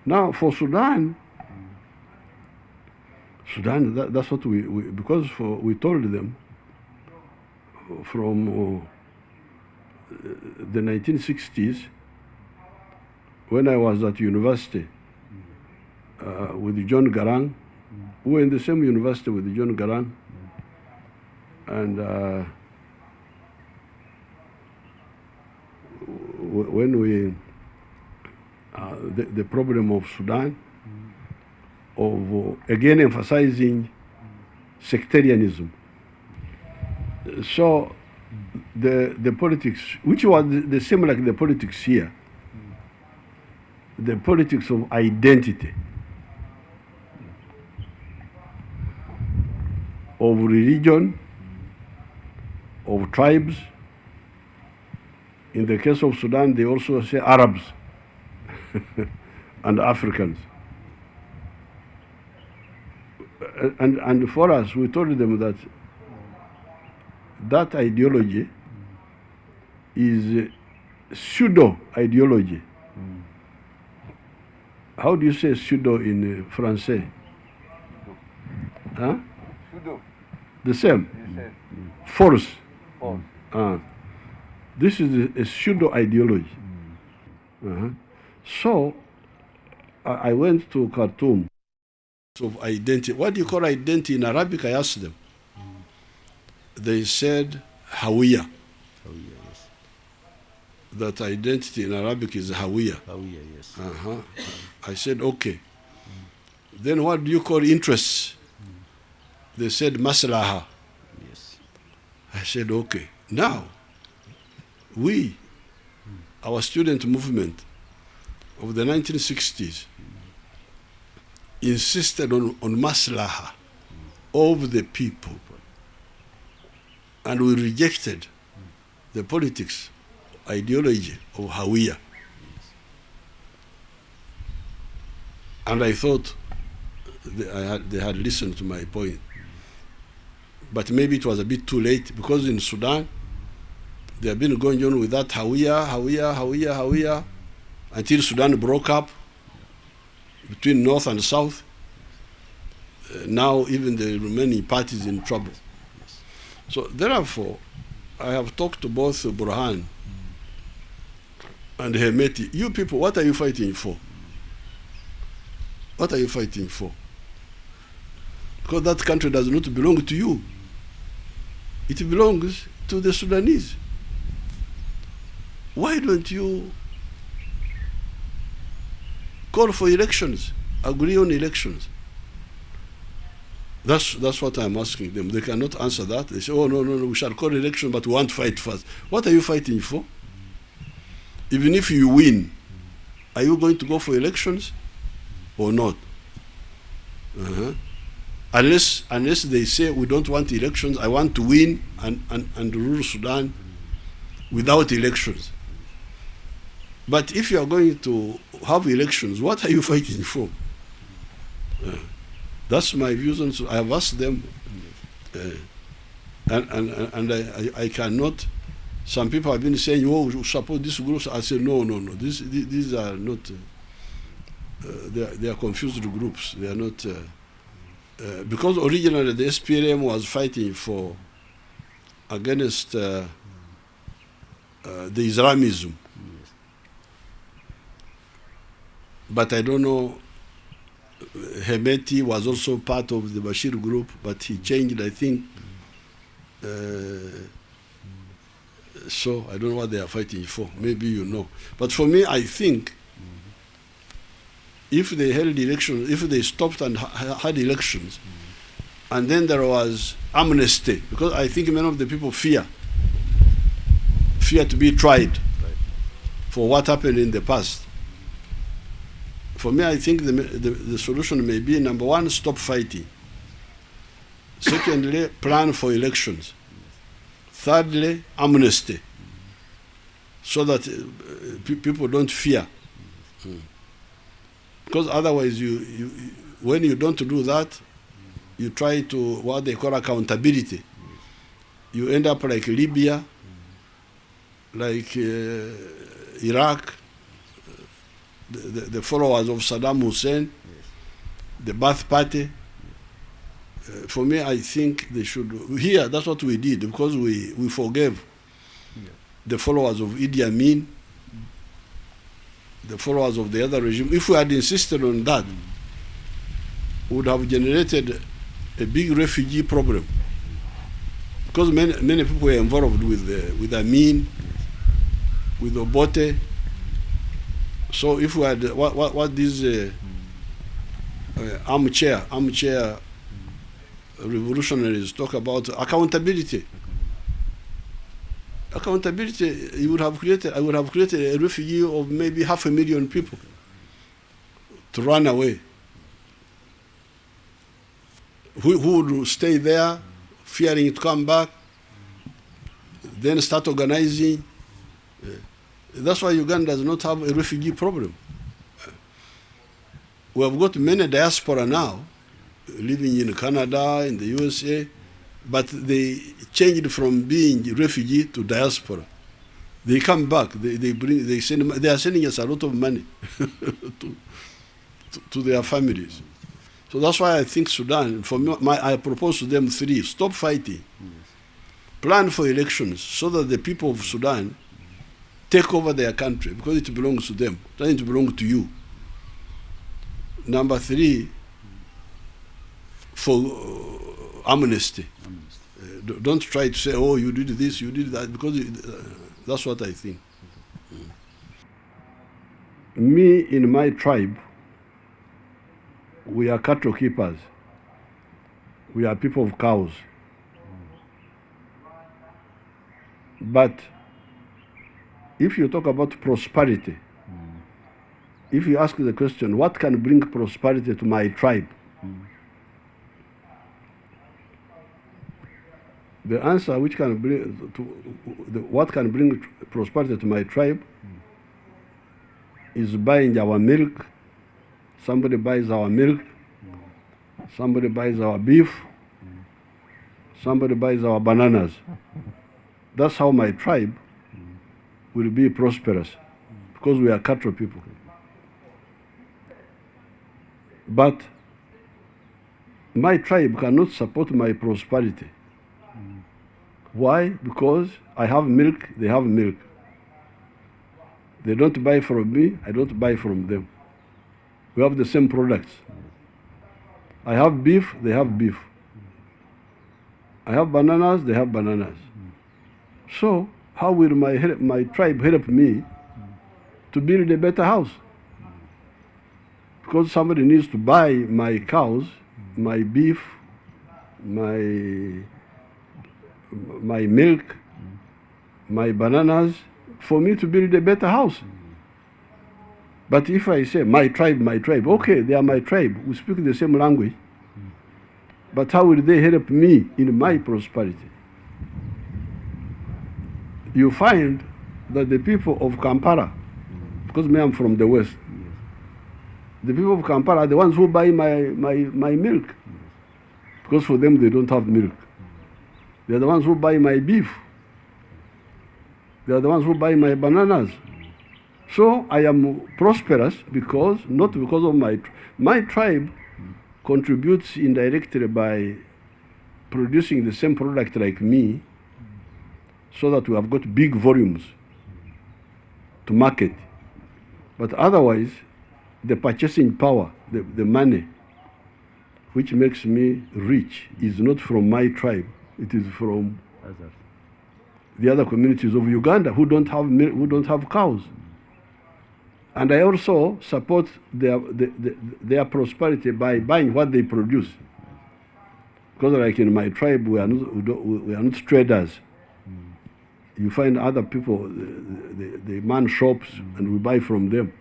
Now, for Sudan, that's what because we told them from the 1960s, when I was at university with John Garang, we were in the same university with John Garang, and when we, the problem of Sudan, of again emphasizing sectarianism. So the politics, which was the same like the politics here, the politics of identity, of religion, of tribes. In the case of Sudan, they also say Arabs and Africans. And for us, we told them that that ideology is pseudo-ideology. How do you say pseudo in Francais? Huh? Pseudo. The same? False. This is a pseudo-ideology. So, I went to Khartoum. Of identity. What do you call identity in Arabic? I asked them. They said Hawiya. Hawiya, yes. That identity in Arabic is Hawiya. Hawiya, yes. I said, okay. Then what do you call interests? They said Maslaha. Yes. I said, okay. Now, we, our student movement of the 1960s, insisted on maslaha of the people. And we rejected the politics, ideology of Hawiya. And I thought they had listened to my point. But maybe it was a bit too late, because in Sudan, they have been going on with that Hawiya, until Sudan broke up between North and South. Now even the remaining parties in trouble. So therefore, I have talked to both Burhan and Hemeti. You people, what are you fighting for? What are you fighting for? Because that country does not belong to you. It belongs to the Sudanese. Why don't you call for elections, agree on elections? That's what I'm asking them. They cannot answer that. They say, oh, no, we shall call election, but we want to fight first. What are you fighting for? Even if you win, are you going to go for elections or not? Unless they say, we don't want elections, I want to win and rule Sudan without elections. But if you are going to have elections, what are you fighting for? That's my views on. So I have asked them, and I cannot. Some people have been saying, "Oh, we support this group." I say, no. These are not. They are confused groups. They are not because originally the SPLM was fighting against the Islamism. But I don't know. Hemeti was also part of the Bashir group, but he changed, I think. So I don't know what they are fighting for. Maybe you know. But for me, I think if they held elections, if they stopped and had elections, and then there was amnesty, because I think many of the people fear to be tried for what happened in the past. For me, I think the solution may be, number one, stop fighting. Secondly, plan for elections. Thirdly, amnesty, so that people don't fear. Because otherwise, when you don't do that, you try to, what they call accountability. You end up like Libya, like Iraq, the followers of Saddam Hussein, the Ba'ath Party. For me, I think they should. Here, that's what we did, because we forgave the followers of Idi Amin, the followers of the other regime. If we had insisted on that, we would have generated a big refugee problem, because many people were involved with Amin, with Obote. So if we had what these armchair revolutionaries talk about, accountability, I would have created a refugee of maybe 500,000 people to run away. Who would stay there, fearing to come back, then start organizing. That's why Uganda does not have a refugee problem. We have got many diaspora now, living in Canada, in the USA, but they changed from being refugee to diaspora. They come back. They are sending us a lot of money to their families. So that's why I think Sudan, for me, I propose to them 3: stop fighting, plan for elections so that the people of Sudan take over their country, because it belongs to them. It doesn't belong to you. Number 3, for amnesty. Don't try to say, oh, you did this, you did that, because that's what I think. Me, in my tribe, we are cattle keepers. We are people of cows. But if you talk about prosperity, if you ask the question, what can bring prosperity to my tribe? The answer what can bring prosperity to my tribe is buying our milk. Somebody buys our milk. Somebody buys our beef. Somebody buys our bananas. That's how my tribe will be prosperous, because we are cattle people. But my tribe cannot support my prosperity. Why? Because I have milk, they have milk. They don't buy from me, I don't buy from them. We have the same products. I have beef, they have beef. I have bananas, they have bananas. So how will my tribe help me to build a better house? Because somebody needs to buy my cows, my beef, my milk, my bananas, for me to build a better house. But if I say my tribe, okay, they are my tribe, we speak the same language, but how will they help me in my prosperity? You find that the people of Kampala, because me I'm from the West, the people of Kampala are the ones who buy my milk, because for them they don't have milk. They are the ones who buy my beef. They are the ones who buy my bananas. So I am prosperous because, not because of my tribe contributes indirectly by producing the same product like me, so that we have got big volumes to market. But otherwise, the purchasing power, the money, which makes me rich, is not from my tribe. It is from the other communities of Uganda who don't have milk, who don't have cows. And I also support their prosperity by buying what they produce. Because like in my tribe, we are not traders. You find other people, they man shops, and we buy from them.